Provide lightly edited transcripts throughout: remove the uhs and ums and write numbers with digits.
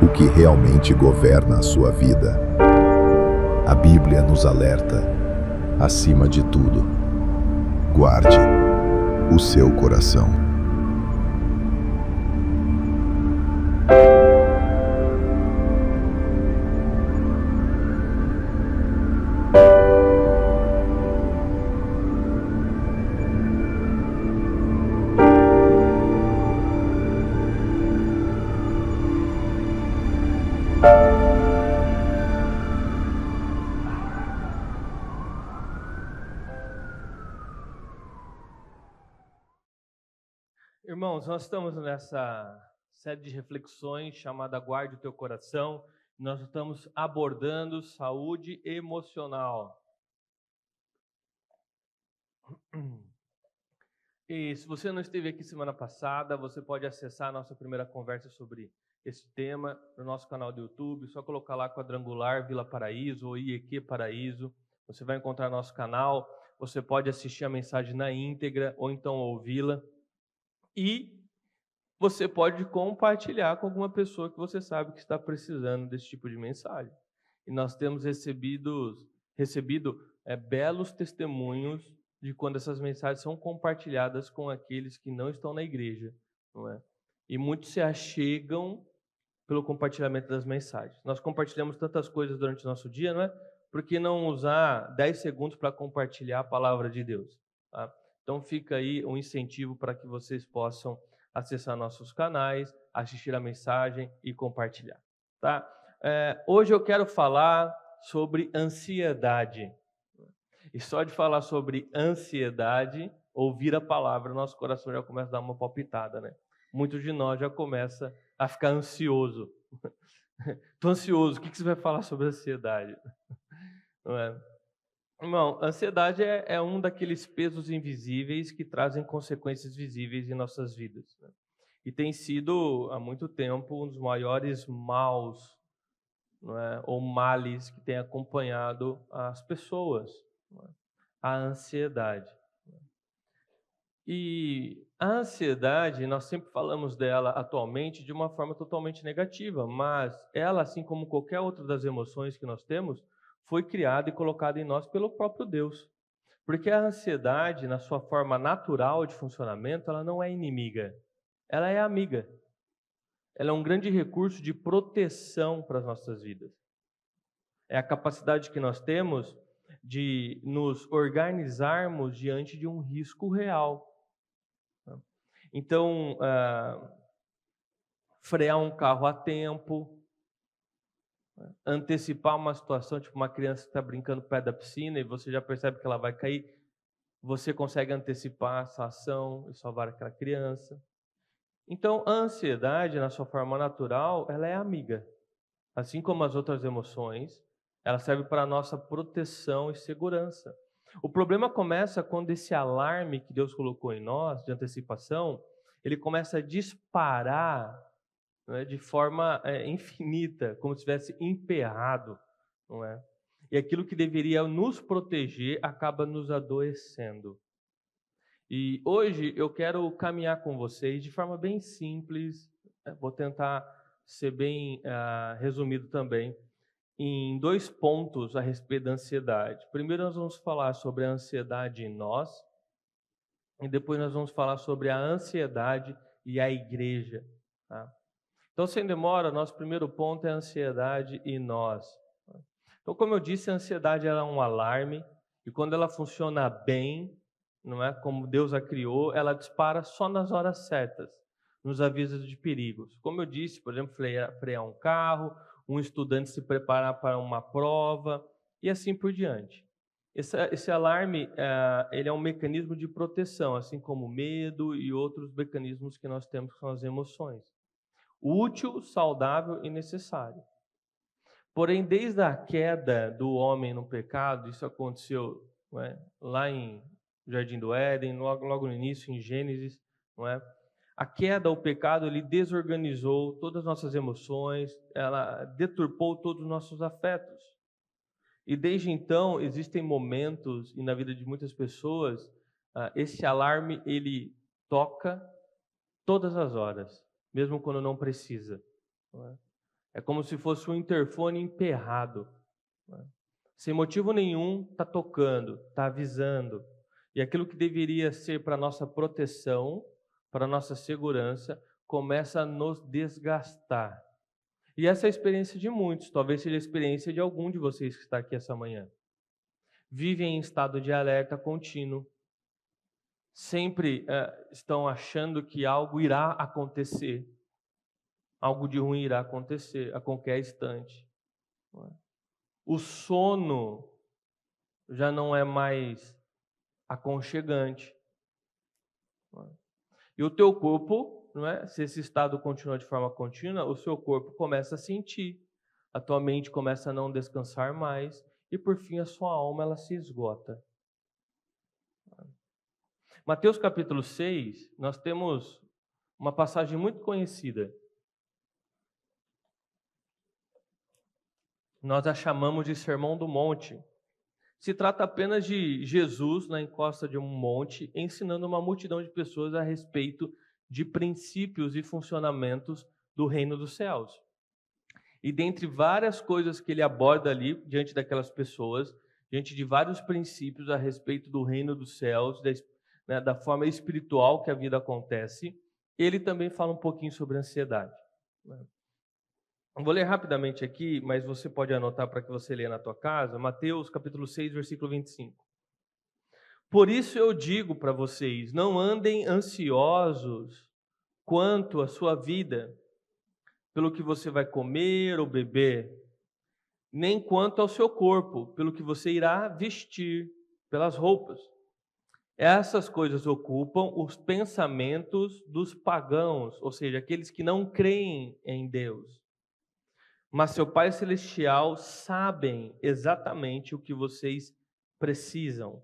o que realmente governa a sua vida. A Bíblia nos alerta, acima de tudo, guarde o seu coração. Irmãos, nós estamos nessa série de reflexões chamada Guarde o Teu Coração. Nós estamos abordando saúde emocional. E se você não esteve aqui semana passada, você pode acessar a nossa primeira conversa sobre esse tema no nosso canal do YouTube. Só colocar lá Quadrangular Vila Paraíso ou IEQ Paraíso. Você vai encontrar nosso canal. Você pode assistir a mensagem na íntegra ou então ouvi-la. E você pode compartilhar com alguma pessoa que você sabe que está precisando desse tipo de mensagem. E nós temos recebido belos testemunhos de quando essas mensagens são compartilhadas com aqueles que não estão na igreja, não é? E muitos se achegam pelo compartilhamento das mensagens. Nós compartilhamos tantas coisas durante o nosso dia, não é? Por que não usar 10 segundos para compartilhar a palavra de Deus? Tá? Então fica aí um incentivo para que vocês possam acessar nossos canais, assistir a mensagem e compartilhar. Tá? Hoje eu quero falar sobre ansiedade. E só de falar sobre ansiedade, ouvir a palavra, nosso coração já começa a dar uma palpitada, né? Muitos de nós já começa a ficar ansioso. Estou ansioso, o que você vai falar sobre ansiedade? Não é? Irmão, ansiedade é um daqueles pesos invisíveis que trazem consequências visíveis em nossas vidas, né? E tem sido, há muito tempo, um dos maiores maus, não é? Ou males que tem acompanhado as pessoas, não é? A ansiedade. E a ansiedade, nós sempre falamos dela atualmente de uma forma totalmente negativa, mas ela, assim como qualquer outra das emoções que nós temos, foi criada e colocada em nós pelo próprio Deus. Porque a ansiedade, na sua forma natural de funcionamento, ela não é inimiga, ela é amiga. Ela é um grande recurso de proteção para as nossas vidas. É a capacidade que nós temos de nos organizarmos diante de um risco real. Então, frear um carro a tempo, antecipar uma situação, tipo uma criança que está brincando perto da piscina e você já percebe que ela vai cair, você consegue antecipar essa ação e salvar aquela criança. Então, a ansiedade, na sua forma natural, ela é amiga. Assim como as outras emoções, ela serve para a nossa proteção e segurança. O problema começa quando esse alarme que Deus colocou em nós, de antecipação, ele começa a disparar, não é, de forma infinita, como se estivesse emperrado, não é? E aquilo que deveria nos proteger acaba nos adoecendo. E hoje eu quero caminhar com vocês de forma bem simples, vou tentar ser bem resumido também, em 2 pontos a respeito da ansiedade. Primeiro nós vamos falar sobre a ansiedade em nós, e depois nós vamos falar sobre a ansiedade e a igreja. Tá? Então, sem demora, nosso primeiro ponto é a ansiedade em nós. Então, como eu disse, a ansiedade ela é um alarme, e quando ela funciona bem, não é como Deus a criou, ela dispara só nas horas certas, nos avisos de perigos. Como eu disse, por exemplo, frear um carro, um estudante se preparar para uma prova e assim por diante. Esse alarme ele é um mecanismo de proteção, assim como o medo e outros mecanismos que nós temos com as emoções. Útil, saudável e necessário. Porém, desde a queda do homem no pecado, isso aconteceu, não é, lá em Jardim do Éden, logo no início, em Gênesis, não é? A queda, o pecado, ele desorganizou todas as nossas emoções, ela deturpou todos os nossos afetos. E desde então, existem momentos, e na vida de muitas pessoas, esse alarme, ele toca todas as horas, mesmo quando não precisa. Não é? É como se fosse um interfone emperrado. Sem motivo nenhum, está tocando, está avisando. E aquilo que deveria ser para nossa proteção, para nossa segurança, começa a nos desgastar. E essa é a experiência de muitos, talvez seja a experiência de algum de vocês que está aqui essa manhã. Vivem em estado de alerta contínuo. Sempre estão achando que algo irá acontecer. Algo de ruim irá acontecer a qualquer instante. O sono já não é mais aconchegante. E o teu corpo, não é? Se esse estado continua de forma contínua, o seu corpo começa a sentir. A tua mente começa a não descansar mais. E por fim a sua alma ela se esgota. Mateus capítulo 6, nós temos uma passagem muito conhecida. Nós a chamamos de Sermão do Monte. Se trata apenas de Jesus na encosta de um monte, ensinando uma multidão de pessoas a respeito de princípios e funcionamentos do reino dos céus. E dentre várias coisas que ele aborda ali, diante daquelas pessoas, diante de vários princípios a respeito do reino dos céus, da forma espiritual que a vida acontece, ele também fala um pouquinho sobre ansiedade. Vou ler rapidamente aqui, mas você pode anotar para que você leia na tua casa, Mateus capítulo 6, versículo 25. Por isso eu digo para vocês, não andem ansiosos quanto à sua vida, pelo que você vai comer ou beber, nem quanto ao seu corpo, pelo que você irá vestir, pelas roupas. Essas coisas ocupam os pensamentos dos pagãos, ou seja, aqueles que não creem em Deus. Mas seu Pai Celestial sabe exatamente o que vocês precisam.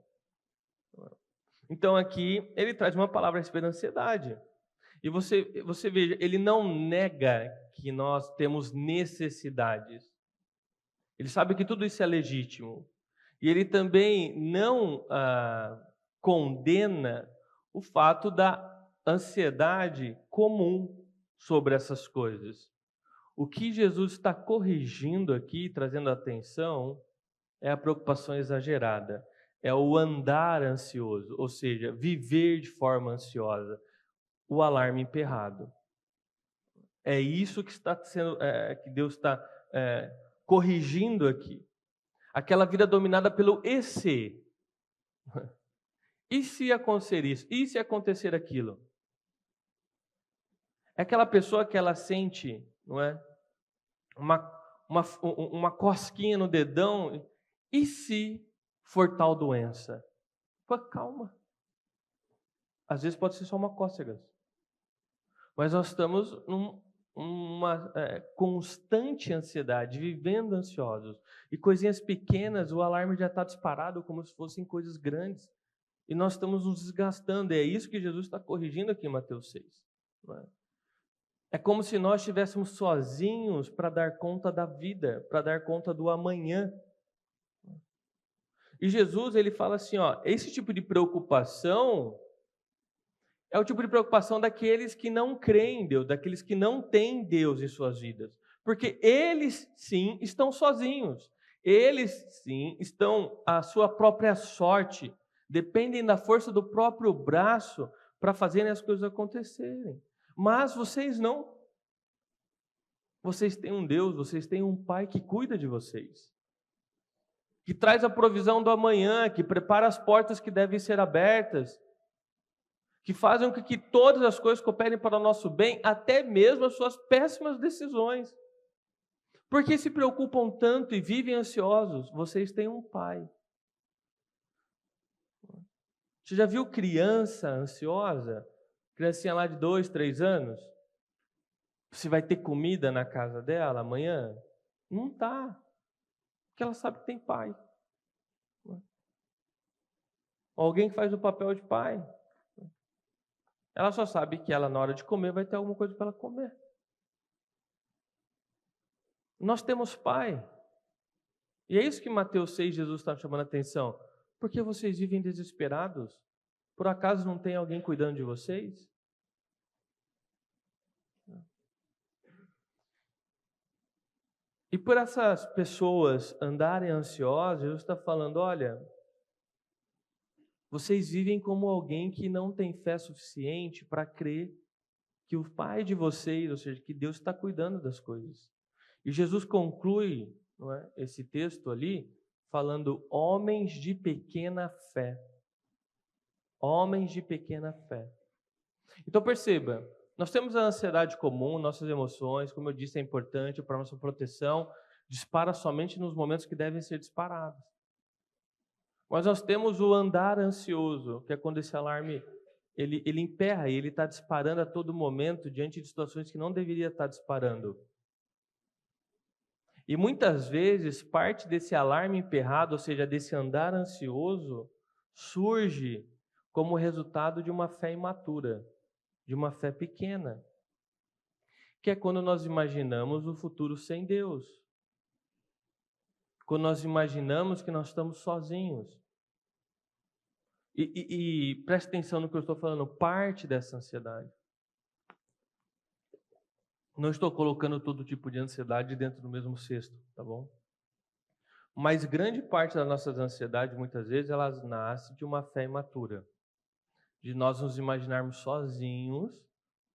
Então aqui ele traz uma palavra a respeito da ansiedade. E você veja, ele não nega que nós temos necessidades. Ele sabe que tudo isso é legítimo. E ele também não condena o fato da ansiedade comum sobre essas coisas. O que Jesus está corrigindo aqui, trazendo atenção, é a preocupação exagerada, é o andar ansioso, ou seja, viver de forma ansiosa, o alarme emperrado. É isso que está sendo, que Deus está corrigindo aqui. Aquela vida dominada pelo e se. E se acontecer isso? E se acontecer aquilo? É aquela pessoa que ela sente, não é? Uma cosquinha no dedão. E se for tal doença? Pô, calma. Às vezes pode ser só uma cócega. Mas nós estamos numa constante ansiedade, vivendo ansiosos. E coisinhas pequenas, o alarme já está disparado como se fossem coisas grandes. E nós estamos nos desgastando. E é isso que Jesus está corrigindo aqui em Mateus 6. Não é? É como se nós estivéssemos sozinhos para dar conta da vida, para dar conta do amanhã. E Jesus, ele fala assim, esse tipo de preocupação é o tipo de preocupação daqueles que não creem em Deus, daqueles que não têm Deus em suas vidas. Porque eles, sim, estão sozinhos. Eles, sim, estão à sua própria sorte. Dependem da força do próprio braço para fazerem as coisas acontecerem. Mas vocês não. Vocês têm um Deus, vocês têm um Pai que cuida de vocês. Que traz a provisão do amanhã, que prepara as portas que devem ser abertas. Que fazem com que todas as coisas cooperem para o nosso bem, até mesmo as suas péssimas decisões. Por que se preocupam tanto e vivem ansiosos? Vocês têm um Pai. Você já viu criança ansiosa? Criancinha lá de 2, 3 anos? Se vai ter comida na casa dela amanhã? Não está. Porque ela sabe que tem pai. Alguém que faz o papel de pai. Ela só sabe que ela, na hora de comer, vai ter alguma coisa para ela comer. Nós temos pai. E é isso que Mateus 6, Jesus está chamando a atenção. Por que vocês vivem desesperados? Por acaso não tem alguém cuidando de vocês? E por essas pessoas andarem ansiosas, Jesus está falando, olha, vocês vivem como alguém que não tem fé suficiente para crer que o Pai de vocês, ou seja, que Deus está cuidando das coisas. E Jesus conclui, não é, esse texto ali, falando homens de pequena fé. Homens de pequena fé. Então perceba, nós temos a ansiedade comum, nossas emoções, como eu disse, é importante para a nossa proteção, dispara somente nos momentos que devem ser disparados. Mas nós temos o andar ansioso, que é quando esse alarme ele emperra e ele está disparando a todo momento diante de situações que não deveria estar disparando. E muitas vezes parte desse alarme emperrado, ou seja, desse andar ansioso, surge como resultado de uma fé imatura, de uma fé pequena, que é quando nós imaginamos o futuro sem Deus, quando nós imaginamos que nós estamos sozinhos. E preste atenção no que eu estou falando, parte dessa ansiedade. Não estou colocando todo tipo de ansiedade dentro do mesmo cesto, tá bom? Mas grande parte das nossas ansiedades, muitas vezes, elas nascem de uma fé imatura, de nós nos imaginarmos sozinhos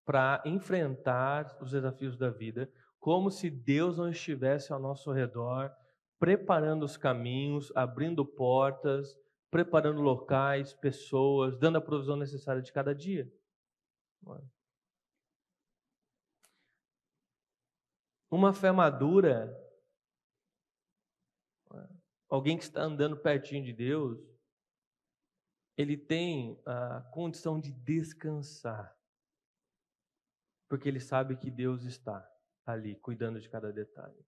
para enfrentar os desafios da vida, como se Deus não estivesse ao nosso redor, preparando os caminhos, abrindo portas, preparando locais, pessoas, dando a provisão necessária de cada dia. Uma fé madura, alguém que está andando pertinho de Deus, ele tem a condição de descansar, porque ele sabe que Deus está ali, cuidando de cada detalhe.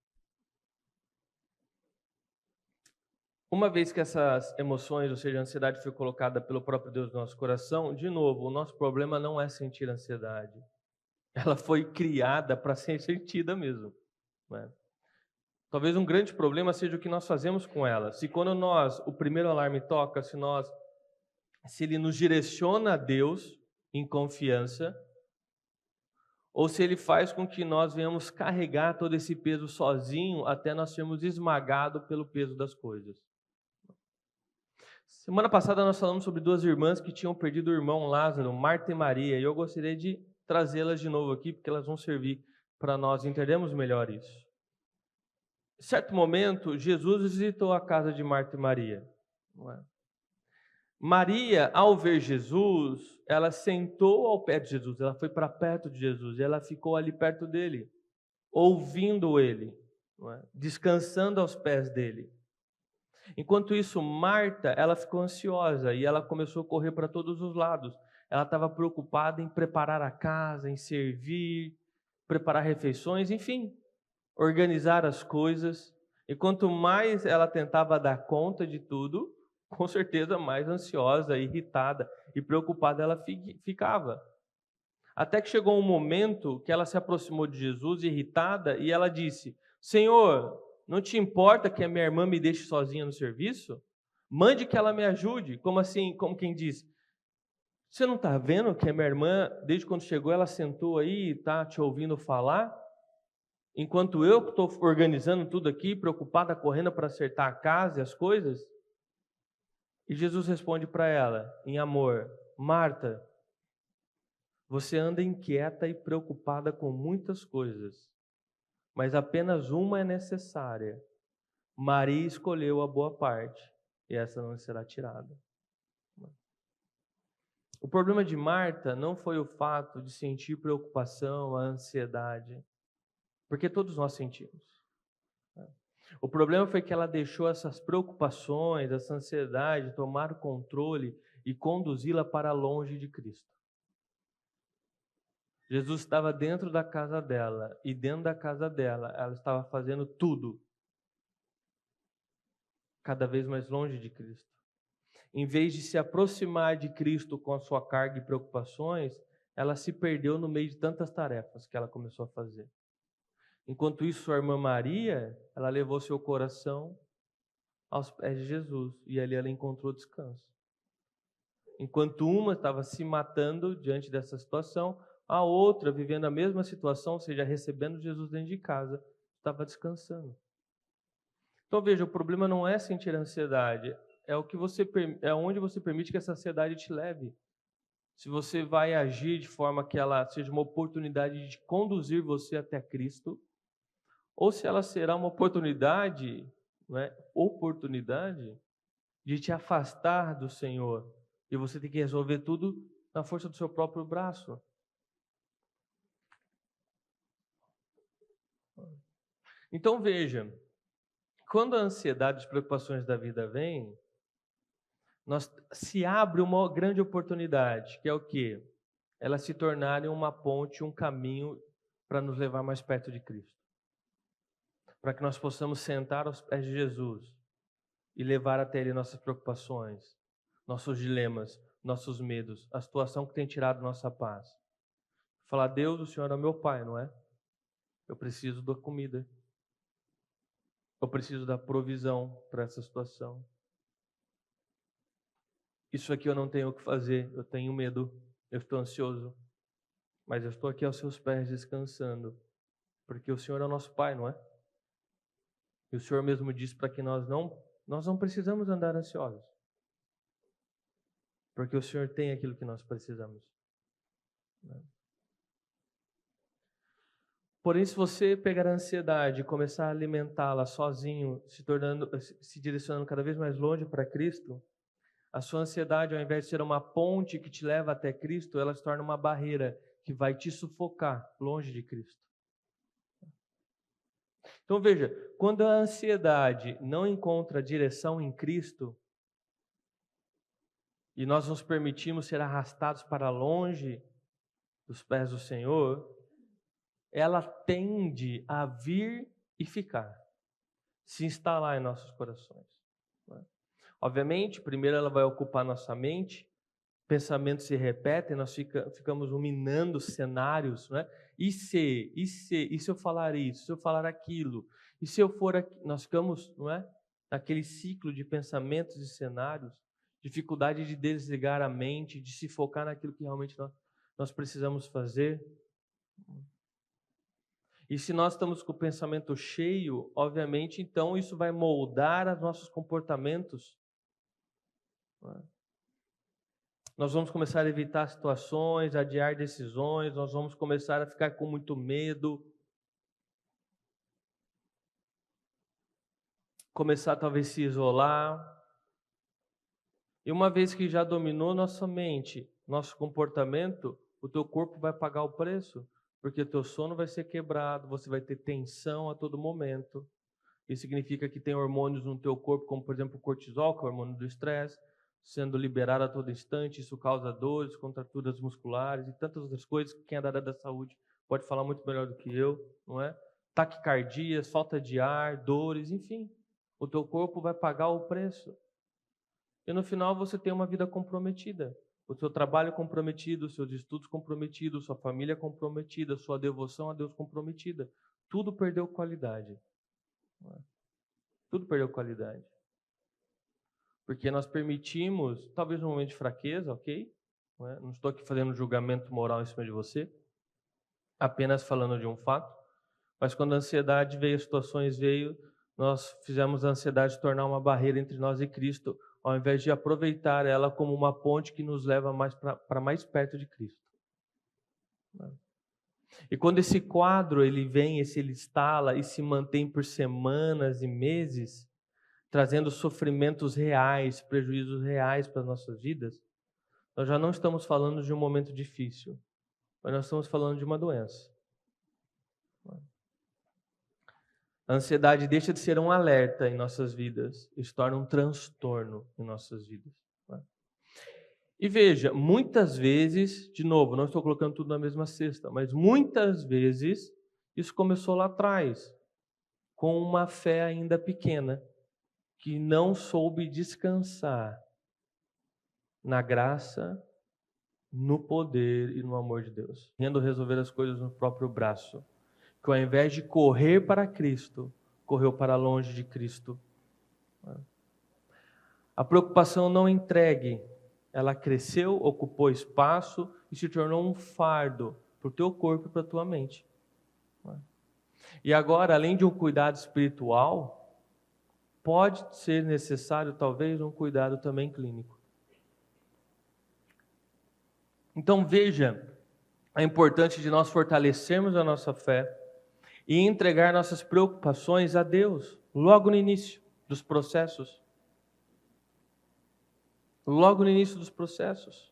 Uma vez que essas emoções, ou seja, a ansiedade foi colocada pelo próprio Deus no nosso coração, de novo, o nosso problema não é sentir ansiedade. Ela foi criada para ser sentida mesmo, né? Talvez um grande problema seja o que nós fazemos com ela. Se quando o primeiro alarme toca, se ele nos direciona a Deus em confiança, ou se ele faz com que nós venhamos carregar todo esse peso sozinho até nós sermos esmagados pelo peso das coisas. Semana passada nós falamos sobre duas irmãs que tinham perdido o irmão Lázaro, Marta e Maria, e eu gostaria de trazê-las de novo aqui, porque elas vão servir para nós entendermos melhor isso. Em certo momento, Jesus visitou a casa de Marta e Maria. Não é? Maria, ao ver Jesus, ela sentou ao pé de Jesus, ela foi para perto de Jesus, e ela ficou ali perto dele, ouvindo ele, não é? Descansando aos pés dele. Enquanto isso, Marta, ela ficou ansiosa e ela começou a correr para todos os lados. Ela estava preocupada em preparar a casa, em servir, preparar refeições, enfim, organizar as coisas. E quanto mais ela tentava dar conta de tudo, com certeza mais ansiosa, irritada e preocupada ela ficava. Até que chegou um momento que ela se aproximou de Jesus, irritada, e ela disse: Senhor, não te importa que a minha irmã me deixe sozinha no serviço? Mande que ela me ajude. Como assim? Como quem diz: você não está vendo que a minha irmã, desde quando chegou, ela sentou aí e está te ouvindo falar? Enquanto eu estou organizando tudo aqui, preocupada, correndo para acertar a casa e as coisas? E Jesus responde para ela, em amor: Marta, você anda inquieta e preocupada com muitas coisas, mas apenas uma é necessária. Maria escolheu a boa parte, e essa não será tirada. O problema de Marta não foi o fato de sentir preocupação, a ansiedade, porque todos nós sentimos. O problema foi que ela deixou essas preocupações, essa ansiedade tomar o controle e conduzi-la para longe de Cristo. Jesus estava dentro da casa dela, e dentro da casa dela, ela estava fazendo tudo, cada vez mais longe de Cristo. Em vez de se aproximar de Cristo com a sua carga e preocupações, ela se perdeu no meio de tantas tarefas que ela começou a fazer. Enquanto isso, sua irmã Maria, ela levou seu coração aos pés de Jesus, e ali ela encontrou descanso. Enquanto uma estava se matando diante dessa situação, a outra, vivendo a mesma situação, ou seja, recebendo Jesus dentro de casa, estava descansando. Então veja, o problema não é sentir ansiedade, é onde você permite que essa ansiedade te leve. Se você vai agir de forma que ela seja uma oportunidade de conduzir você até Cristo, ou se ela será uma oportunidade, de te afastar do Senhor, e você tem que resolver tudo na força do seu próprio braço. Então veja, quando a ansiedade e as preocupações da vida vêm, se abre uma grande oportunidade, que é o quê? Elas se tornarem uma ponte, um caminho para nos levar mais perto de Cristo. Para que nós possamos sentar aos pés de Jesus e levar até Ele nossas preocupações, nossos dilemas, nossos medos, a situação que tem tirado nossa paz. Falar, Deus, o Senhor é meu Pai, não é? Eu preciso da comida. Eu preciso da provisão para essa situação. Isso aqui eu não tenho o que fazer, eu tenho medo, eu estou ansioso, mas eu estou aqui aos seus pés descansando, porque o Senhor é o nosso Pai, não é? E o Senhor mesmo disse para que nós não precisamos andar ansiosos, porque o Senhor tem aquilo que nós precisamos. Porém, se você pegar a ansiedade e começar a alimentá-la sozinho, se direcionando cada vez mais longe para Cristo, a sua ansiedade, ao invés de ser uma ponte que te leva até Cristo, ela se torna uma barreira que vai te sufocar longe de Cristo. Então veja, quando a ansiedade não encontra direção em Cristo, e nós nos permitimos ser arrastados para longe dos pés do Senhor, ela tende a vir e ficar, se instalar em nossos corações. Obviamente, primeiro ela vai ocupar nossa mente, pensamentos se repetem, nós ficamos ruminando cenários, né? E se eu falar isso, se eu falar aquilo, e se eu for aqui, nós ficamos, não é? Naquele ciclo de pensamentos e cenários, dificuldade de desligar a mente, de se focar naquilo que realmente nós precisamos fazer. E se nós estamos com o pensamento cheio, obviamente, então isso vai moldar os nossos comportamentos. Nós vamos começar a evitar situações, adiar decisões, nós vamos começar a ficar com muito medo, começar talvez a se isolar. E uma vez que já dominou nossa mente, nosso comportamento, o teu corpo vai pagar o preço, porque o teu sono vai ser quebrado, você vai ter tensão a todo momento. Isso significa que tem hormônios no teu corpo, como por exemplo o cortisol, que é o hormônio do estresse, sendo liberado a todo instante. Isso causa dores, contraturas musculares e tantas outras coisas que quem é da área da saúde pode falar muito melhor do que eu, não é? Taquicardias, falta de ar, dores, enfim. O teu corpo vai pagar o preço. E no final você tem uma vida comprometida. O seu trabalho comprometido, os seus estudos comprometidos, sua família comprometida, sua devoção a Deus comprometida. Tudo perdeu qualidade. Tudo perdeu qualidade. Porque nós permitimos, talvez num momento de fraqueza, ok? Não estou aqui fazendo julgamento moral em cima de você, apenas falando de um fato. Mas quando a ansiedade veio, as situações veio, nós fizemos a ansiedade se tornar uma barreira entre nós e Cristo, ao invés de aproveitar ela como uma ponte que nos leva para mais perto de Cristo. E quando esse quadro ele instala e se mantém por semanas e meses, trazendo sofrimentos reais, prejuízos reais para as nossas vidas, nós já não estamos falando de um momento difícil, mas nós estamos falando de uma doença. A ansiedade deixa de ser um alerta em nossas vidas e se torna um transtorno em nossas vidas. E veja, muitas vezes, de novo, não estou colocando tudo na mesma cesta, mas muitas vezes isso começou lá atrás, com uma fé ainda pequena, que não soube descansar na graça, no poder e no amor de Deus, querendo resolver as coisas no próprio braço, que ao invés de correr para Cristo, correu para longe de Cristo. A preocupação não entregue, ela cresceu, ocupou espaço e se tornou um fardo para o teu corpo e para a tua mente. E agora, além de um cuidado espiritual, pode ser necessário talvez um cuidado também clínico. Então veja a importância de nós fortalecermos a nossa fé e entregar nossas preocupações a Deus, logo no início dos processos. Logo no início dos processos.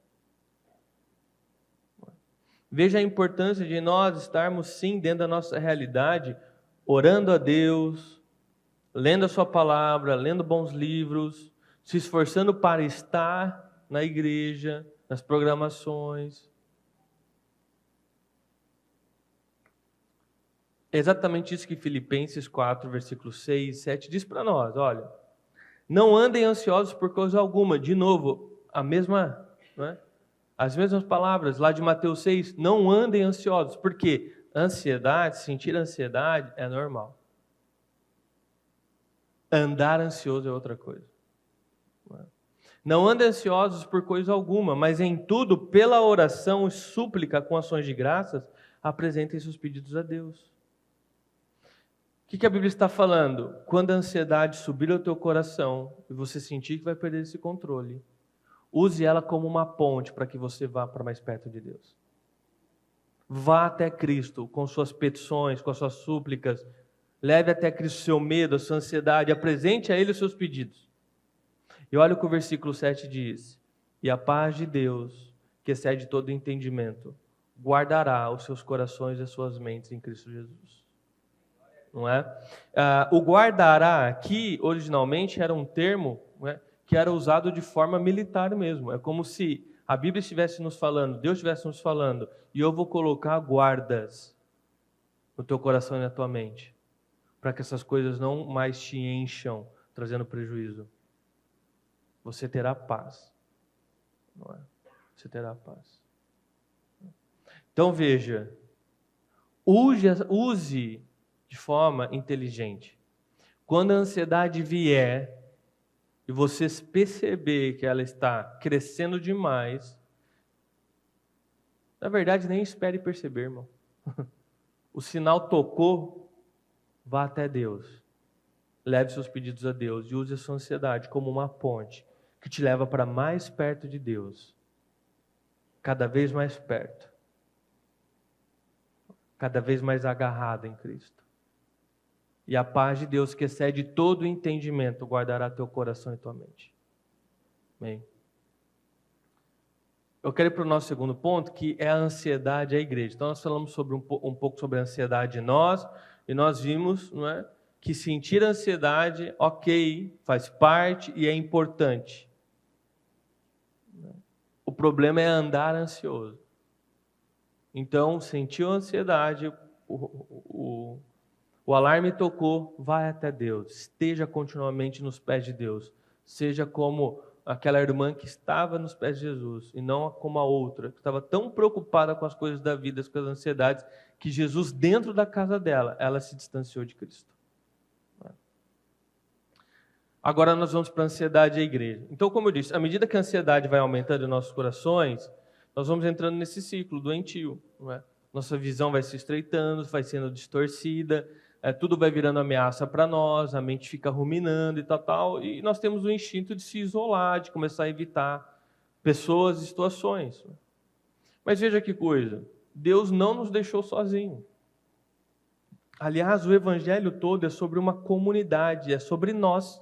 Veja a importância de nós estarmos sim dentro da nossa realidade, orando a Deus, lendo a sua palavra, lendo bons livros, se esforçando para estar na igreja, nas programações. É exatamente isso que Filipenses 4, versículos 6 e 7 diz para nós, olha, não andem ansiosos por coisa alguma. De novo, as mesmas palavras lá de Mateus 6, não andem ansiosos, porque sentir ansiedade é normal. Andar ansioso é outra coisa. Não andem ansiosos por coisa alguma, mas em tudo, pela oração e súplica com ações de graças, apresentem seus pedidos a Deus. O que a Bíblia está falando? Quando a ansiedade subir ao teu coração e você sentir que vai perder esse controle, use ela como uma ponte para que você vá para mais perto de Deus. Vá até Cristo com suas petições, com as suas súplicas. Leve até Cristo o seu medo, a sua ansiedade. Apresente a Ele os seus pedidos. E olha o que o versículo 7 diz. E a paz de Deus, que excede todo entendimento, guardará os seus corações e as suas mentes em Cristo Jesus. Não é? O guardará aqui, originalmente, era um termo, não é, que era usado de forma militar mesmo. É como se a Bíblia estivesse nos falando, Deus estivesse nos falando, e eu vou colocar guardas no teu coração e na tua mente, para que essas coisas não mais te encham, trazendo prejuízo. Você terá paz. Não é? Você terá paz. Então veja, use de forma inteligente. Quando a ansiedade vier e você perceber que ela está crescendo demais, na verdade nem espere perceber, irmão. O sinal tocou, vá até Deus. Leve seus pedidos a Deus e use a sua ansiedade como uma ponte que te leva para mais perto de Deus. Cada vez mais perto. Cada vez mais agarrado em Cristo. E a paz de Deus, que excede todo o entendimento, guardará teu coração e tua mente. Amém? Eu quero ir para o nosso segundo ponto, que é a ansiedade à igreja. Então, nós falamos sobre um pouco sobre a ansiedade em nós, e nós vimos, não é, que sentir ansiedade, ok, faz parte e é importante. O problema é andar ansioso. Então, sentiu ansiedade, o alarme tocou, vai até Deus. Esteja continuamente nos pés de Deus. Seja como aquela irmã que estava nos pés de Jesus, e não como a outra, que estava tão preocupada com as coisas da vida, com as ansiedades, que Jesus, dentro da casa dela, ela se distanciou de Cristo. Agora nós vamos para a ansiedade à igreja. Então, como eu disse, à medida que a ansiedade vai aumentando em nossos corações, nós vamos entrando nesse ciclo doentio. Não é? Nossa visão vai se estreitando, vai sendo distorcida, tudo vai virando ameaça para nós, a mente fica ruminando e tal, e nós temos o instinto de se isolar, de começar a evitar pessoas e situações. Mas veja que coisa, Deus não nos deixou sozinhos. Aliás, o evangelho todo é sobre uma comunidade, é sobre nós.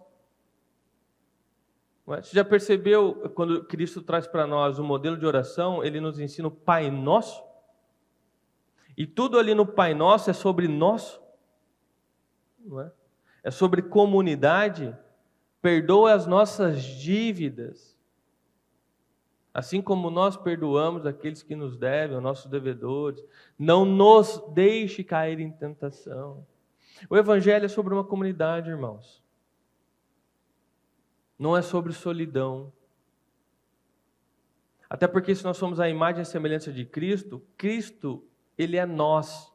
Você já percebeu, quando Cristo traz para nós o modelo de oração, Ele nos ensina o Pai Nosso? E tudo ali no Pai Nosso é sobre nós. Não é? É sobre comunidade. Perdoa as nossas dívidas, assim como nós perdoamos aqueles que nos devem, os nossos devedores. Não nos deixe cair em tentação. O Evangelho é sobre uma comunidade, irmãos. Não é sobre solidão. Até porque se nós somos a imagem e semelhança de Cristo, Cristo, Ele é nós.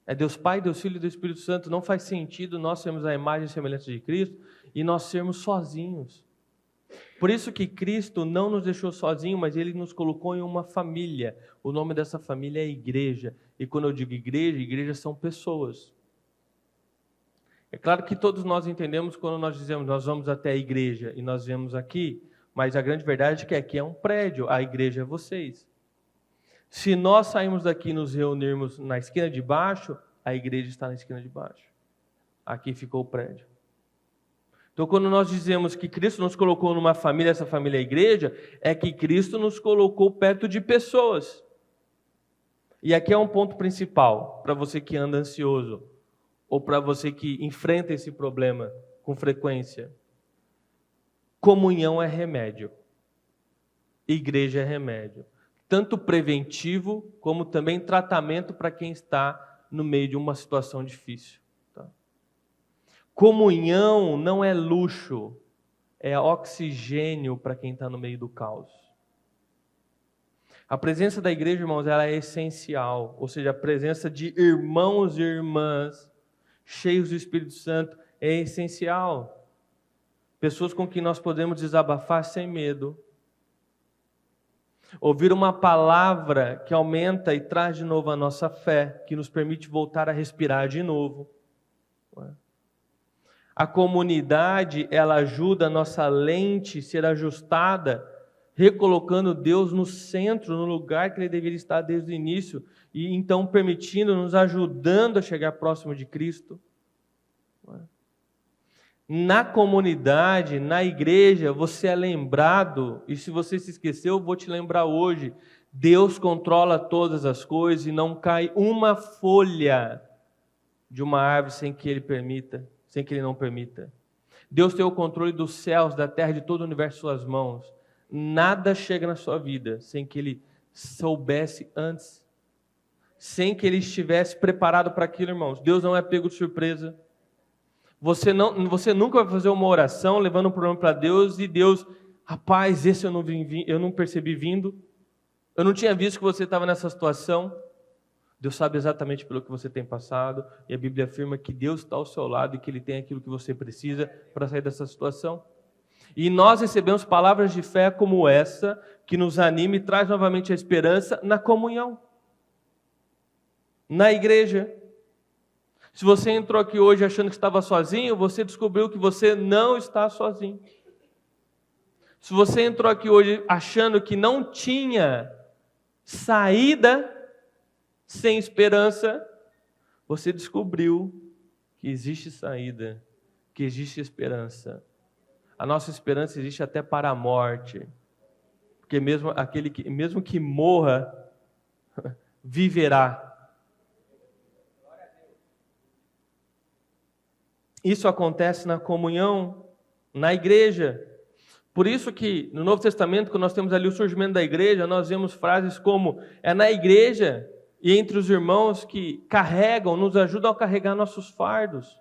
É Deus Pai, Deus Filho e Deus Espírito Santo. Não faz sentido nós sermos a imagem e semelhança de Cristo e nós sermos sozinhos. Por isso que Cristo não nos deixou sozinhos, mas Ele nos colocou em uma família. O nome dessa família é igreja. E quando eu digo igreja, igrejas são pessoas. É claro que todos nós entendemos quando nós dizemos nós vamos até a igreja e nós vemos aqui, mas a grande verdade é que aqui é um prédio, a igreja é vocês. Se nós sairmos daqui e nos reunirmos na esquina de baixo, a igreja está na esquina de baixo. Aqui ficou o prédio. Então, quando nós dizemos que Cristo nos colocou numa família, essa família é a igreja, é que Cristo nos colocou perto de pessoas. E aqui é um ponto principal, para você que anda ansioso, ou para você que enfrenta esse problema com frequência. Comunhão é remédio. Igreja é remédio. Tanto preventivo, como também tratamento para quem está no meio de uma situação difícil. Tá? Comunhão não é luxo, é oxigênio para quem está no meio do caos. A presença da igreja, irmãos, ela é essencial, ou seja, a presença de irmãos e irmãs cheios do Espírito Santo é essencial. Pessoas com quem nós podemos desabafar sem medo. Ouvir uma palavra que aumenta e traz de novo a nossa fé, que nos permite voltar a respirar de novo. A comunidade, ela ajuda a nossa lente a ser ajustada, recolocando Deus no centro, no lugar que Ele deveria estar desde o início, e então permitindo, nos ajudando a chegar próximo de Cristo. Na comunidade, na igreja, você é lembrado, e se você se esqueceu, eu vou te lembrar hoje, Deus controla todas as coisas e não cai uma folha de uma árvore sem que Ele não permita. Deus tem o controle dos céus, da terra, de todo o universo em suas mãos. Nada chega na sua vida sem que Ele soubesse antes, sem que Ele estivesse preparado para aquilo, irmãos. Deus não é pego de surpresa. Você nunca vai fazer uma oração levando um problema para Deus e Deus, rapaz, esse eu não percebi vindo, eu não tinha visto que você estava nessa situação. Deus sabe exatamente pelo que você tem passado e a Bíblia afirma que Deus está ao seu lado e que Ele tem aquilo que você precisa para sair dessa situação. E nós recebemos palavras de fé como essa, que nos anima e traz novamente a esperança na comunhão, na igreja. Se você entrou aqui hoje achando que estava sozinho, você descobriu que você não está sozinho. Se você entrou aqui hoje achando que não tinha saída sem esperança, você descobriu que existe saída, que existe esperança. A nossa esperança existe até para a morte. Porque mesmo que morra, viverá. Isso acontece na comunhão, na igreja. Por isso que no Novo Testamento, quando nós temos ali o surgimento da igreja, nós vemos frases como: é na igreja e entre os irmãos que carregam, nos ajudam a carregar nossos fardos.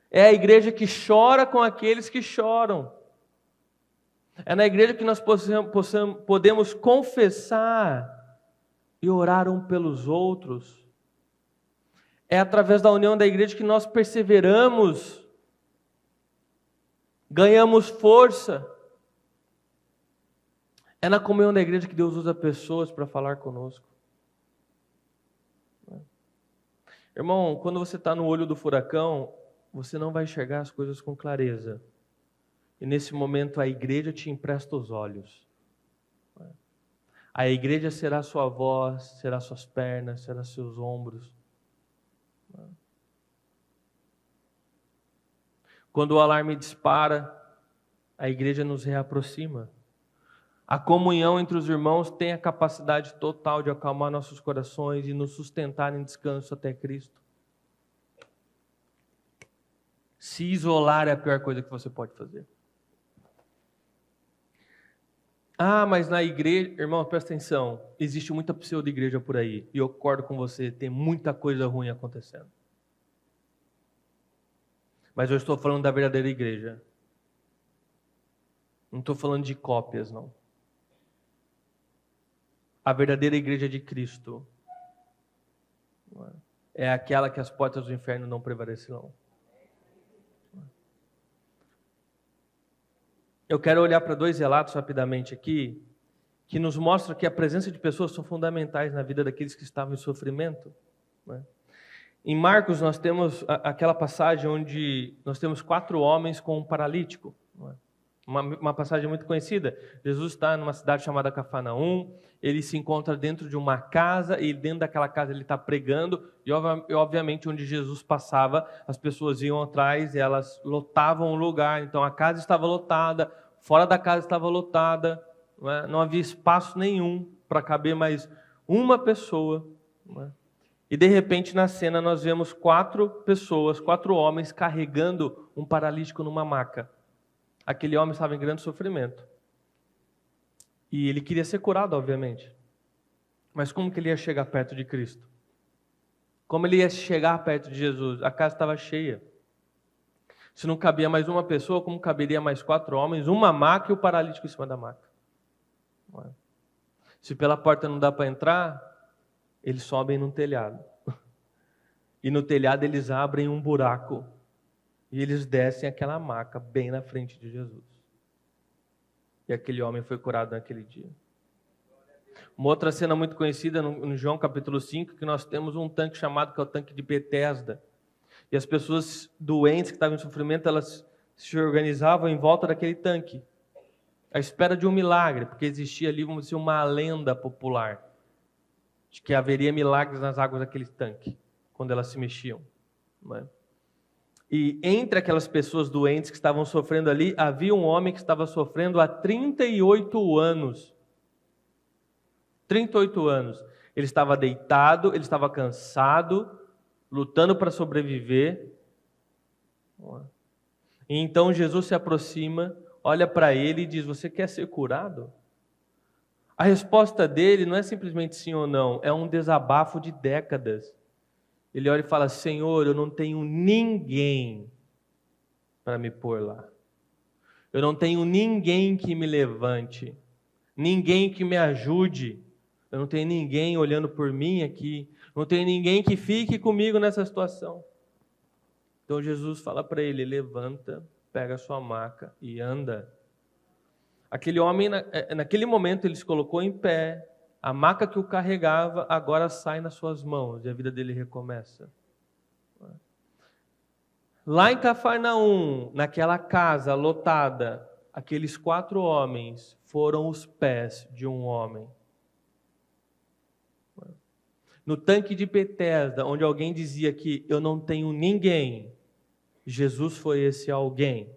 É a igreja que chora com aqueles que choram. É na igreja que nós podemos confessar e orar um pelos outros. É através da união da igreja que nós perseveramos, ganhamos força. É na comunhão da igreja que Deus usa pessoas para falar conosco. Irmão, quando você está no olho do furacão, você não vai enxergar as coisas com clareza. E nesse momento a igreja te empresta os olhos. A igreja será sua voz, será suas pernas, será seus ombros. Quando o alarme dispara, a igreja nos reaproxima. A comunhão entre os irmãos tem a capacidade total de acalmar nossos corações e nos sustentar em descanso até Cristo. Se isolar é a pior coisa que você pode fazer. Ah, mas na igreja, irmão, presta atenção, existe muita pseudo-igreja por aí, e eu concordo com você, tem muita coisa ruim acontecendo. Mas eu estou falando da verdadeira igreja. Não estou falando de cópias, não. A verdadeira igreja de Cristo é aquela que as portas do inferno não prevalecerão. eu quero olhar para 2 relatos rapidamente aqui, que nos mostram que a presença de pessoas são fundamentais na vida daqueles que estavam em sofrimento, né? Em Marcos, nós temos aquela passagem onde nós temos 4 homens com um paralítico, não é? Uma passagem muito conhecida. Jesus está numa cidade chamada Cafarnaum, ele se encontra dentro de uma casa, e dentro daquela casa ele está pregando, e obviamente onde Jesus passava, as pessoas iam atrás e elas lotavam o lugar. Então a casa estava lotada, fora da casa estava lotada, não havia espaço nenhum para caber mais uma pessoa, não é? E de repente na cena nós vemos 4 pessoas, 4 homens carregando um paralítico numa maca. Aquele homem estava em grande sofrimento. E ele queria ser curado, obviamente. Mas como que ele ia chegar perto de Cristo? Como ele ia chegar perto de Jesus? A casa estava cheia. Se não cabia mais uma pessoa, como caberia mais 4 homens, uma maca e o paralítico em cima da maca? Se pela porta não dá para entrar, eles sobem no telhado. E no telhado eles abrem um buraco. E eles descem aquela maca bem na frente de Jesus. E aquele homem foi curado naquele dia. Uma outra cena muito conhecida no João capítulo 5, que nós temos um tanque chamado que é o tanque de Betesda. E as pessoas doentes que estavam em sofrimento, elas se organizavam em volta daquele tanque, à espera de um milagre, porque existia ali, vamos dizer, uma lenda popular de que haveria milagres nas águas daquele tanque, quando elas se mexiam, não é? E entre aquelas pessoas doentes que estavam sofrendo ali, havia um homem que estava sofrendo há 38 anos. 38 anos. Ele estava deitado, ele estava cansado, lutando para sobreviver. E então Jesus se aproxima, olha para ele e diz: você quer ser curado? A resposta dele não é simplesmente sim ou não, é um desabafo de décadas. Ele olha e fala: Senhor, eu não tenho ninguém para me pôr lá. Eu não tenho ninguém que me levante, ninguém que me ajude. Eu não tenho ninguém olhando por mim aqui. Não tenho ninguém que fique comigo nessa situação. Então Jesus fala para ele: levanta, pega a sua maca e anda. Aquele homem, naquele momento, ele se colocou em pé. A maca que o carregava agora sai nas suas mãos e a vida dele recomeça. Lá em Cafarnaum, naquela casa lotada, aqueles 4 homens foram os pés de um homem. No tanque de Betesda, onde alguém dizia que eu não tenho ninguém, Jesus foi esse alguém.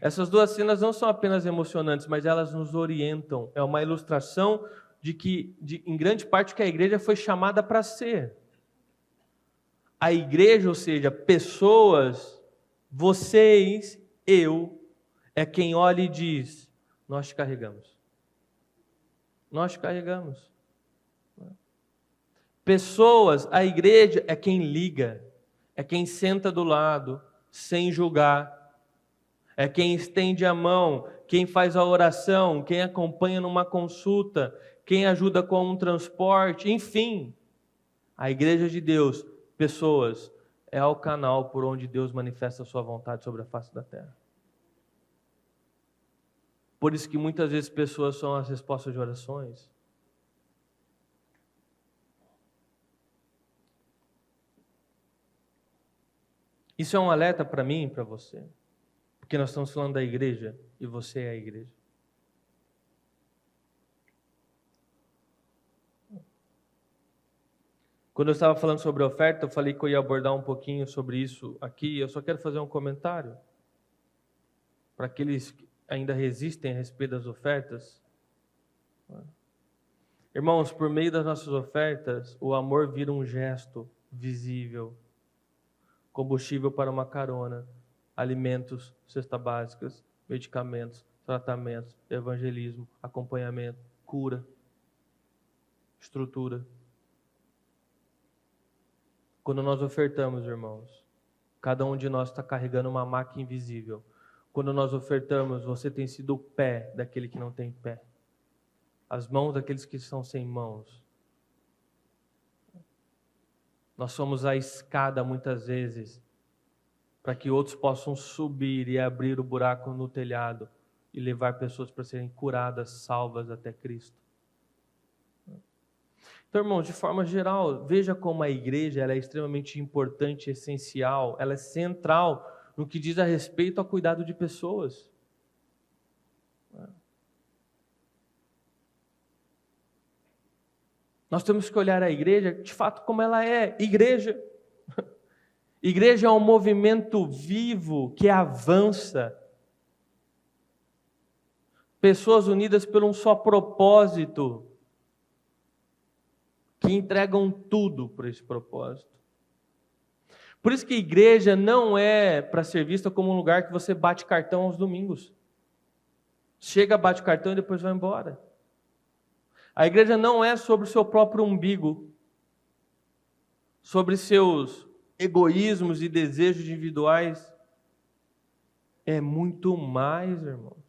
Essas 2 cenas não são apenas emocionantes, mas elas nos orientam. É uma ilustração de que, em grande parte, que a igreja foi chamada para ser. A igreja, ou seja, pessoas, vocês, eu, é quem olha e diz: nós te carregamos. Nós te carregamos. Pessoas, a igreja é quem liga, é quem senta do lado, sem julgar. É quem estende a mão, quem faz a oração, quem acompanha numa consulta, quem ajuda com um transporte, enfim. A igreja de Deus, pessoas, é o canal por onde Deus manifesta a sua vontade sobre a face da terra. Por isso que muitas vezes pessoas são as respostas de orações. Isso é um alerta para mim e para você. Porque nós estamos falando da igreja e você é a igreja. Quando eu estava falando sobre a oferta, eu falei que eu ia abordar um pouquinho sobre isso aqui. Eu só quero fazer um comentário para aqueles que ainda resistem a respeito das ofertas. Irmãos, por meio das nossas ofertas, o amor vira um gesto visível, combustível para uma carona, alimentos, cestas básicas, medicamentos, tratamentos, evangelismo, acompanhamento, cura, estrutura. Quando nós ofertamos, irmãos, cada um de nós está carregando uma maca invisível. Quando nós ofertamos, você tem sido o pé daquele que não tem pé, as mãos daqueles que estão sem mãos. Nós somos a escada, muitas vezes, para que outros possam subir e abrir o buraco no telhado e levar pessoas para serem curadas, salvas até Cristo. Então, irmãos, de forma geral, veja como a igreja ela é extremamente importante, essencial, ela é central no que diz a respeito ao cuidado de pessoas. Nós temos que olhar a igreja, de fato, como ela é, igreja. Igreja é um movimento vivo que avança. Pessoas unidas por um só propósito, que entregam tudo por esse propósito. Por isso que a igreja não é para ser vista como um lugar que você bate cartão aos domingos. Chega, bate cartão e depois vai embora. A igreja não é sobre o seu próprio umbigo, sobre seus egoísmos e desejos individuais. É muito mais, irmãos.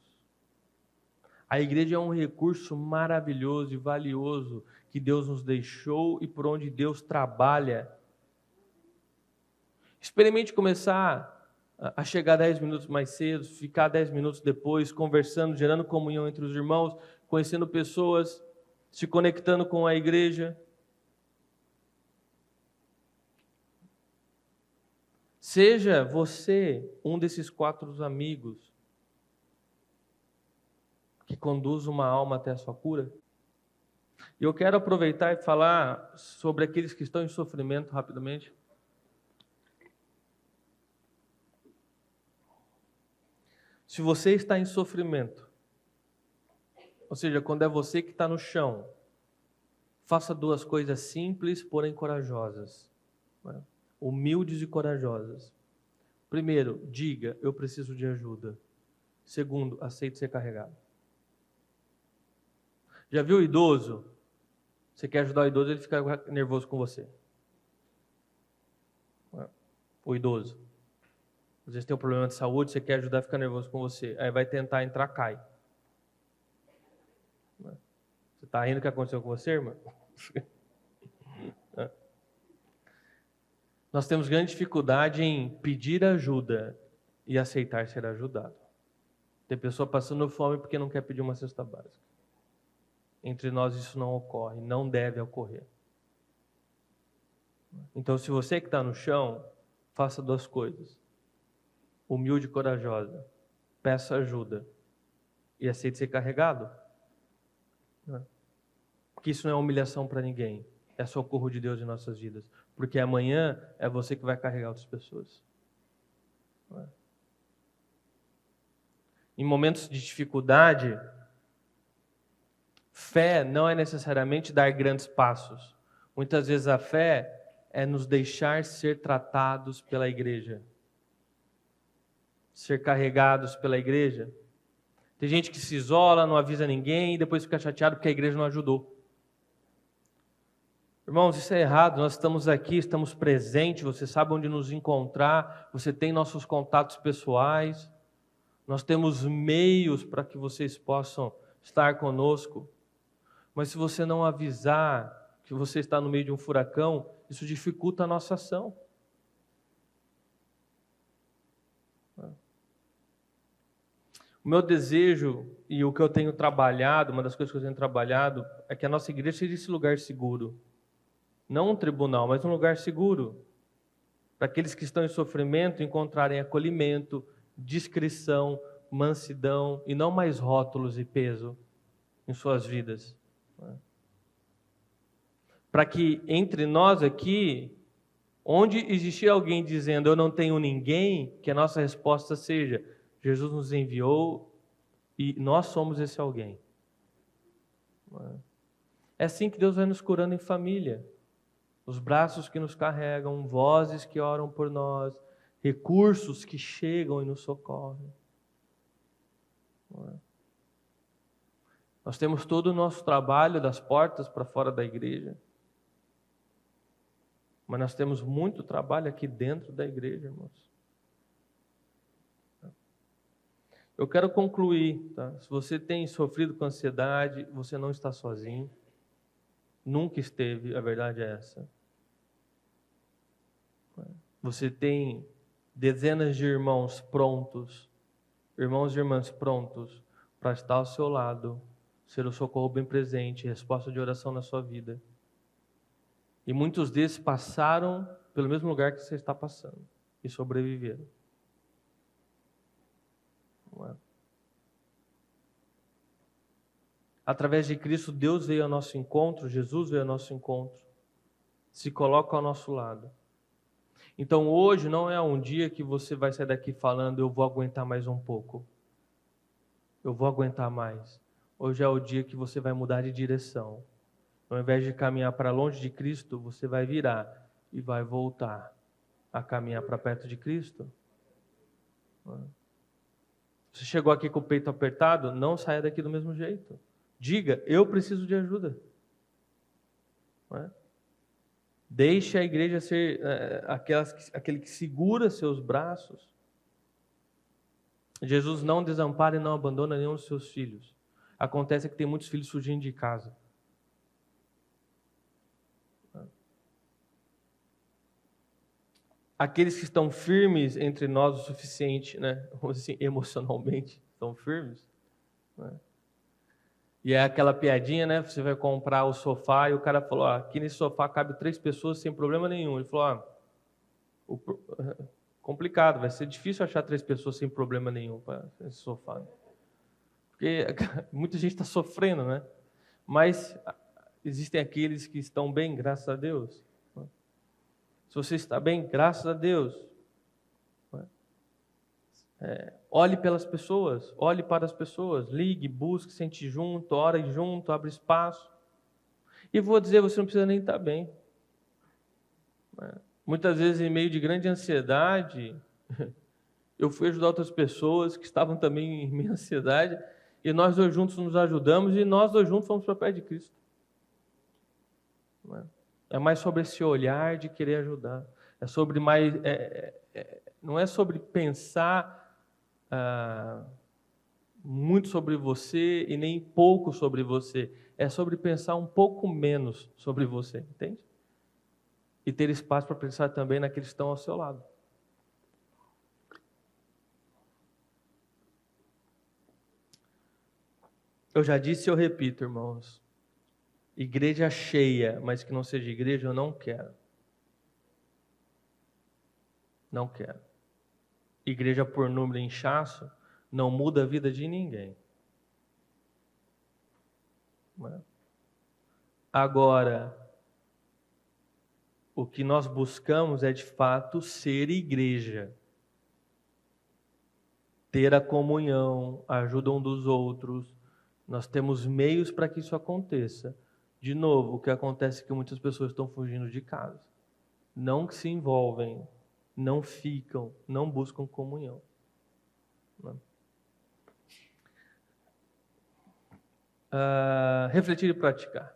A igreja é um recurso maravilhoso e valioso que Deus nos deixou e por onde Deus trabalha. Experimente começar a chegar 10 minutos mais cedo, ficar 10 minutos depois, conversando, gerando comunhão entre os irmãos, conhecendo pessoas, se conectando com a igreja. Seja você um desses 4 amigos que conduz uma alma até a sua cura. E eu quero aproveitar e falar sobre aqueles que estão em sofrimento rapidamente. Se você está em sofrimento, ou seja, quando é você que está no chão, faça 2 coisas simples, porém corajosas. Humildes e corajosas. Primeiro, diga, eu preciso de ajuda. Segundo, aceite ser carregado. Já viu o idoso? Você quer ajudar o idoso, ele fica nervoso com você. O idoso. Às vezes tem um problema de saúde, você quer ajudar, fica nervoso com você. Aí vai tentar entrar, cai. Você está rindo o que aconteceu com você, irmão? Nós temos grande dificuldade em pedir ajuda e aceitar ser ajudado. Tem pessoa passando fome porque não quer pedir uma cesta básica. Entre nós isso não ocorre, não deve ocorrer. Então, se você que está no chão, faça 2 coisas. Humilde e corajosa. Peça ajuda. E aceite ser carregado. Porque isso não é humilhação para ninguém. É socorro de Deus em nossas vidas. Porque amanhã é você que vai carregar outras pessoas. Em momentos de dificuldade, fé não é necessariamente dar grandes passos. Muitas vezes a fé é nos deixar ser tratados pela igreja. Ser carregados pela igreja. Tem gente que se isola, não avisa ninguém e depois fica chateado porque a igreja não ajudou. Irmãos, isso é errado. Nós estamos aqui, estamos presentes, você sabe onde nos encontrar, você tem nossos contatos pessoais, nós temos meios para que vocês possam estar conosco. Mas se você não avisar que você está no meio de um furacão, isso dificulta a nossa ação. O meu desejo e o que eu tenho trabalhado, uma das coisas que eu tenho trabalhado, é que a nossa igreja seja esse lugar seguro. Não um tribunal, mas um lugar seguro. Para aqueles que estão em sofrimento encontrarem acolhimento, discrição, mansidão e não mais rótulos e peso em suas vidas. Para que entre nós aqui, onde existir alguém dizendo eu não tenho ninguém, que a nossa resposta seja Jesus nos enviou e nós somos esse alguém. É assim que Deus vai nos curando em família. Os braços que nos carregam, vozes que oram por nós, recursos que chegam e nos socorrem. Nós temos todo o nosso trabalho das portas para fora da igreja. Mas nós temos muito trabalho aqui dentro da igreja, irmãos. Eu quero concluir, tá? Se você tem sofrido com ansiedade, você não está sozinho. Nunca esteve, a verdade é essa. Você tem dezenas de irmãos e irmãs prontos para estar ao seu lado, ser o socorro bem presente, resposta de oração na sua vida. E muitos desses passaram pelo mesmo lugar que você está passando e sobreviveram. Não é? Através de Cristo, Deus veio ao nosso encontro, Jesus veio ao nosso encontro, se coloca ao nosso lado. Então hoje não é um dia que você vai sair daqui falando, eu vou aguentar mais um pouco. Eu vou aguentar mais. Hoje é o dia que você vai mudar de direção. Ao invés de caminhar para longe de Cristo, você vai virar e vai voltar a caminhar para perto de Cristo. Você chegou aqui com o peito apertado, não saia daqui do mesmo jeito. Diga, eu preciso de ajuda. Não é? Deixe a igreja ser aquele que segura seus braços. Jesus não desampara e não abandona nenhum dos seus filhos. Acontece que tem muitos filhos fugindo de casa. Aqueles que estão firmes entre nós o suficiente, né? Assim, emocionalmente, estão firmes. Né? E é aquela piadinha, né? Você vai comprar o sofá e o cara falou, aqui nesse sofá cabe 3 pessoas sem problema nenhum. Ele falou, complicado, vai ser difícil achar 3 pessoas sem problema nenhum para esse sofá. Porque muita gente está sofrendo, né? Mas existem aqueles que estão bem, graças a Deus. Se você está bem, graças a Deus. Olhe pelas pessoas, olhe para as pessoas, ligue, busque, sente junto, ore junto, abre espaço. E vou dizer, você não precisa nem estar bem. Muitas vezes, em meio de grande ansiedade, eu fui ajudar outras pessoas que estavam também em minha ansiedade, e nós dois juntos nos ajudamos, e nós dois juntos fomos para perto de Cristo. É mais sobre esse olhar de querer ajudar. É sobre mais, não é sobre pensar muito sobre você e nem pouco sobre você. É sobre pensar um pouco menos sobre você, entende? E ter espaço para pensar também naqueles que estão ao seu lado. Eu já disse e eu repito, irmãos. Igreja cheia, mas que não seja igreja, eu não quero. Não quero. Igreja por número e inchaço não muda a vida de ninguém. Agora, o que nós buscamos é de fato ser igreja. Ter a comunhão, a ajuda um dos outros. Nós temos meios para que isso aconteça. De novo, o que acontece é que muitas pessoas estão fugindo de casa. Não se envolvem, não ficam, não buscam comunhão. Refletir e praticar.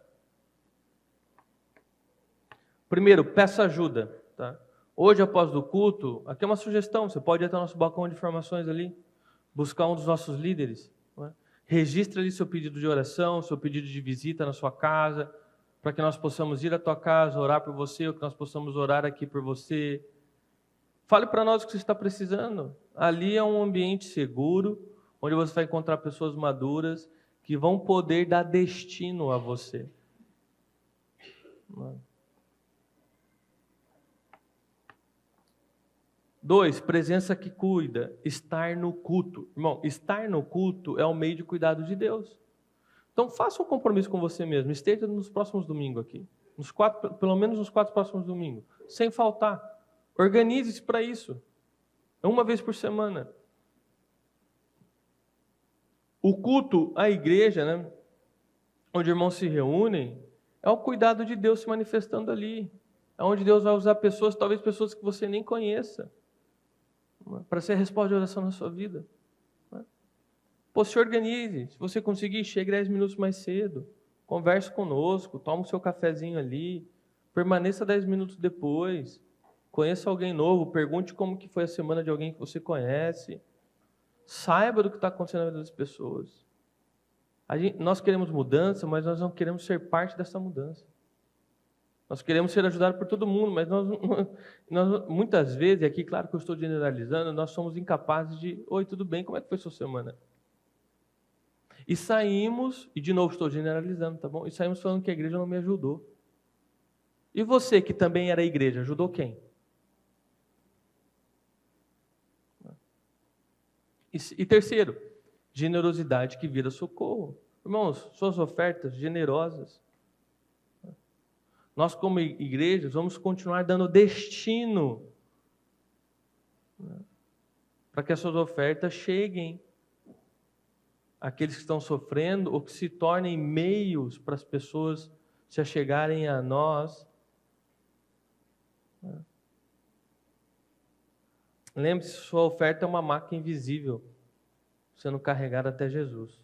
Primeiro, peça ajuda. Tá? Hoje, após o culto, aqui é uma sugestão, você pode ir até o nosso balcão de informações ali, buscar um dos nossos líderes. Né? Registre ali seu pedido de oração, seu pedido de visita na sua casa, para que nós possamos ir à tua casa, orar por você, ou que nós possamos orar aqui por você. Fale para nós o que você está precisando. Ali é um ambiente seguro, onde você vai encontrar pessoas maduras que vão poder dar destino a você. 2, presença que cuida, estar no culto. Irmão, estar no culto é um meio de cuidado de Deus. Então faça um compromisso com você mesmo, esteja nos próximos domingos aqui. Pelo menos nos 4 próximos domingos, sem faltar. Organize-se para isso. É uma vez por semana. O culto à igreja, né, onde irmãos se reúnem, é o cuidado de Deus se manifestando ali. É onde Deus vai usar pessoas, talvez pessoas que você nem conheça, para ser a resposta de oração na sua vida. Pô, se organize. Se você conseguir, chegue 10 minutos mais cedo. Converse conosco, toma o seu cafezinho ali. Permaneça 10 minutos depois. Conheça alguém novo, pergunte como que foi a semana de alguém que você conhece. Saiba do que está acontecendo na vida das pessoas. Nós queremos mudança, mas nós não queremos ser parte dessa mudança. Nós queremos ser ajudados por todo mundo, mas nós muitas vezes, e aqui claro que eu estou generalizando, nós somos incapazes de, oi, tudo bem, como é que foi sua semana? E saímos, e de novo estou generalizando, tá bom? E saímos falando que a igreja não me ajudou. E você que também era igreja, ajudou quem? E terceiro, generosidade que vira socorro. Irmãos, suas ofertas generosas. Nós, como igrejas, vamos continuar dando destino para que as suas ofertas cheguem àqueles que estão sofrendo ou que se tornem meios para as pessoas se achegarem a nós. Lembre-se, sua oferta é uma maca invisível sendo carregada até Jesus.